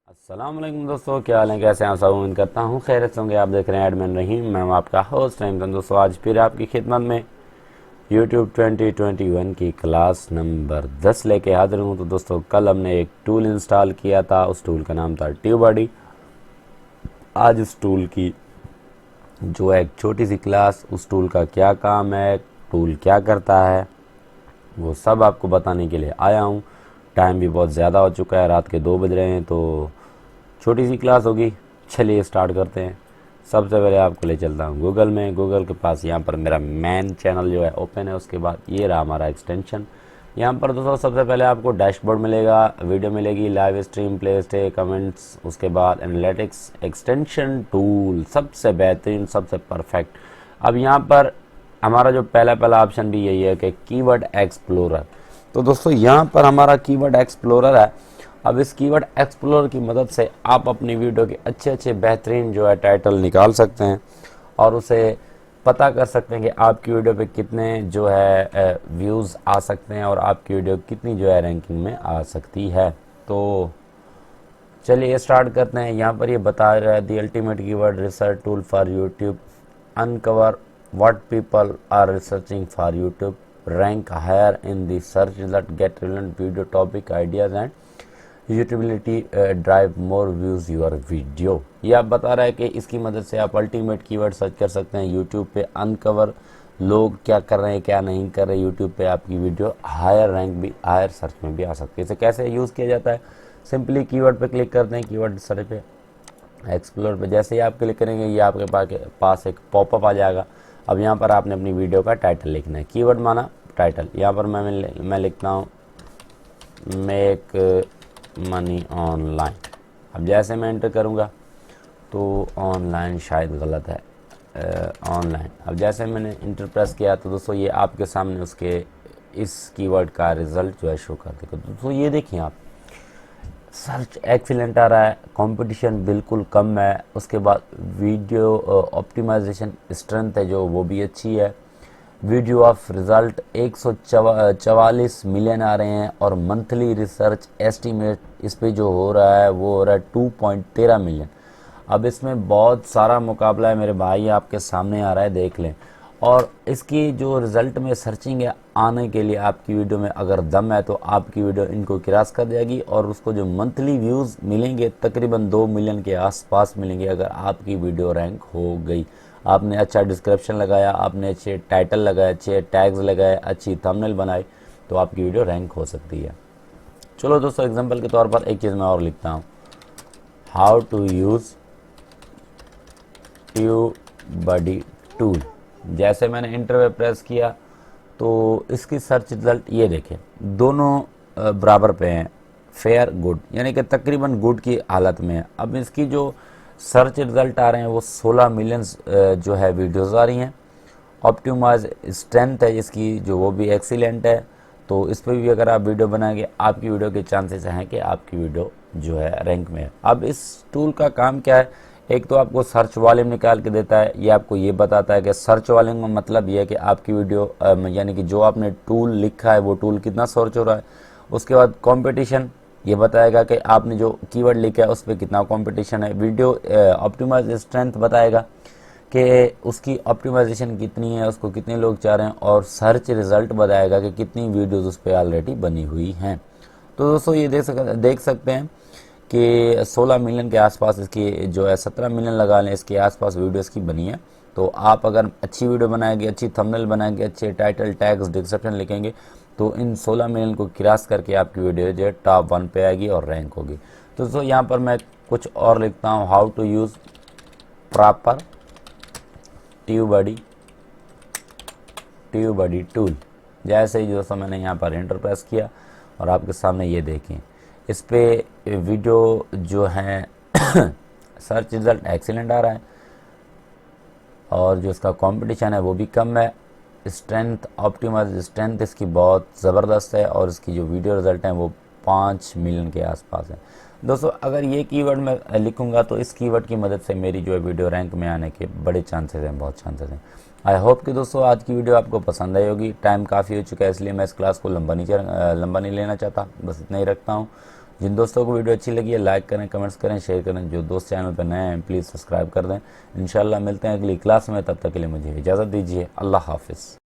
अस्सलाम वालेकुम दोस्तों, क्या हाल है, कैसे हैं आप सब। उम्मीद करता हूँ खैरियत से होंगे। आप देख रहे हैं एडमिन रहीम, मैं हूँ आपका होस्ट रहीम। दोस्तों आज फिर आपकी खिदमत में यूट्यूब 2021 की क्लास नंबर 10 लेके हाजिर हूँ। तो दोस्तों कल हमने एक टूल इंस्टॉल किया था, उस टूल का नाम था ट्यूबबडी। आज उस टूल की जो है एक छोटी सी क्लास, उस टूल का क्या काम है, टूल क्या करता है, वो सब आपको बताने के लिए आया हूँ। टाइम भी बहुत ज़्यादा हो चुका है, रात के 2 बज रहे हैं, तो छोटी सी क्लास होगी। चलिए स्टार्ट करते हैं। सबसे पहले आपको ले चलता हूँ गूगल में। गूगल के पास यहाँ पर मेरा मेन चैनल जो है ओपन है, उसके बाद ये रहा हमारा एक्सटेंशन। यहाँ पर दोस्तों सबसे पहले आपको डैशबोर्ड मिलेगा, वीडियो मिलेगी, live stream, play stay, comments, उसके बाद एनालिटिक्स, एक्सटेंशन टूल, सबसे बेहतरीन, सबसे परफेक्ट। अब यहाँ पर हमारा जो पहला पहला ऑप्शन भी यही है कि कीवर्ड एक्सप्लोरर। तो दोस्तों यहाँ पर हमारा कीवर्ड एक्सप्लोरर है। अब इस कीवर्ड एक्सप्लोरर की मदद से आप अपनी वीडियो के अच्छे अच्छे बेहतरीन जो है टाइटल निकाल सकते हैं और उसे पता कर सकते हैं कि आपकी वीडियो पे कितने जो है व्यूज़ आ सकते हैं और आपकी वीडियो कितनी जो है रैंकिंग में आ सकती है। तो चलिए स्टार्ट करते हैं। यहाँ पर ये बता रहा है the ultimate keyword research tool for YouTube, uncover what people are researching for YouTube, rank higher in the search result, get relevant video topic ideas and utility, drive more views your video. ये आप बता रहा है कि इसकी मदद से आप अल्टीमेट कीवर्ड सर्च कर सकते हैं यूट्यूब पे, अनकवर लोग क्या कर रहे हैं क्या नहीं कर रहे यूट्यूब पे, आपकी वीडियो हायर रैंक भी, हायर सर्च में भी आ सकती है। इसे कैसे यूज़ किया जाता है, सिंपली कीवर्ड पे क्लिक करते हैं, कीवर्ड सर्च पे, एक्सप्लोर पे जैसे ही आप क्लिक करेंगे ये आपके पास एक पॉपअप आ जाएगा। अब यहाँ पर आपने अपनी वीडियो का टाइटल लिखना है, कीवर्ड माना टाइटल। यहाँ पर मैं लिखता हूँ मेक मनी ऑनलाइन। अब जैसे मैं एंटर करूँगा तो ऑनलाइन शायद गलत है, ऑनलाइन। अब जैसे मैंने इंटर प्रेस किया तो दोस्तों ये आपके सामने उसके इस कीवर्ड का रिजल्ट जो है शो कर देगा। दोस्तों ये देखिए आप, सर्च एक्सीलेंट आ रहा है, कंपटीशन बिल्कुल कम है, उसके बाद वीडियो ऑप्टिमाइजेशन स्ट्रेंथ है जो वो भी अच्छी है, वीडियो ऑफ रिजल्ट 144 मिलियन आ रहे हैं और मंथली रिसर्च एस्टीमेट इस पे जो हो रहा है वो हो रहा है 2.13 मिलियन। अब इसमें बहुत सारा मुकाबला है मेरे भाई, आपके सामने आ रहा है, देख लें। और इसकी जो रिज़ल्ट में सर्चिंग है आने के लिए आपकी वीडियो में अगर दम है तो आपकी वीडियो इनको क्रॉस कर जाएगी और उसको जो मंथली व्यूज़ मिलेंगे तकरीबन 2 मिलियन के आसपास मिलेंगे अगर आपकी वीडियो रैंक हो गई। आपने अच्छा डिस्क्रिप्शन लगाया, आपने अच्छे टाइटल लगाए, अच्छे टैग्स लगाए, अच्छी थंबनेल बनाई, तो आपकी वीडियो रैंक हो सकती है। चलो दोस्तों एग्जांपल के तौर पर एक चीज़ मैं और लिखता हूँ, how to use TubeBuddy tool. जैसे मैंने इंटर पे प्रेस किया तो इसकी सर्च रिजल्ट ये देखें, दोनों बराबर पे हैं, फेयर गुड, यानी कि तकरीबन गुड की हालत में है। अब इसकी जो सर्च रिजल्ट आ रहे हैं वो 16 मिलियन जो है वीडियोस आ रही हैं। ऑप्टिमाइज स्ट्रेंथ है इसकी जो वो भी एक्सीलेंट है। तो इस पर भी अगर आप वीडियो बनाएंगे आपकी वीडियो के चांसेस हैं कि आपकी वीडियो जो है रैंक में है। अब इस टूल का काम क्या है, एक तो आपको सर्च वॉल्यूम निकाल के देता है, ये आपको ये बताता है कि सर्च वॉल्यूम का मतलब ये है कि आपकी वीडियो यानी कि जो आपने टूल लिखा है वो टूल कितना सर्च हो रहा है। उसके बाद कंपटीशन, ये बताएगा कि आपने जो कीवर्ड लिखा है उस पर कितना कंपटीशन है। वीडियो ऑप्टिमाइज स्ट्रेंथ बताएगा कि उसकी ऑप्टिमाइजेशन कितनी है, उसको कितने लोग चाह रहे हैं, और सर्च रिजल्ट बताएगा कि कितनी वीडियोस उस पर ऑलरेडी बनी हुई हैं। तो दोस्तों ये देख सकते हैं कि 16 मिलियन के आसपास इसकी जो है 17 मिलियन लगा लें इसके आसपास वीडियोस की बनी है। तो आप अगर अच्छी वीडियो बनाएंगे, अच्छी थंबनेल बनाएंगे, अच्छे टाइटल टैग्स डिस्क्रिप्शन लिखेंगे तो इन 16 मिलियन को क्रॉस करके आपकी वीडियो जो है टॉप 1 पे आएगी और रैंक होगी। तो दोस्तों यहाँ पर मैं कुछ और लिखता हूँ, how to use proper TubeBuddy tool. जैसे ही दोस्तों मैंने यहाँ पर एंटर प्रेस किया और आपके सामने ये देखें, इस पे वीडियो जो है सर्च रिजल्ट एक्सीलेंट आ रहा है और जो इसका कंपटीशन है वो भी कम है। स्ट्रेंथ, ऑप्टिमाइज स्ट्रेंथ इसकी बहुत ज़बरदस्त है और इसकी जो वीडियो रिजल्ट हैं वो 5 मिलियन के आसपास है। दोस्तों अगर ये कीवर्ड मैं लिखूंगा तो इस कीवर्ड की मदद से मेरी जो है वीडियो रैंक में आने के बड़े चांसेस हैं, बहुत चांसेस हैं। आई होप कि दोस्तों आज की वीडियो आपको पसंद आई होगी। टाइम काफ़ी हो चुका है इसलिए मैं इस क्लास को लंबा नहीं लेना चाहता, बस इतना ही रखता हूँ। जिन दोस्तों को वीडियो अच्छी लगी है लाइक करें, कमेंट्स करें, शेयर करें। जो दोस्त चैनल पर नए हैं प्लीज़ सब्सक्राइब कर दें। इंशाल्लाह मिलते हैं अगली क्लास में, तब तक के लिए मुझे इजाज़त दीजिए। अल्लाह हाफिज़।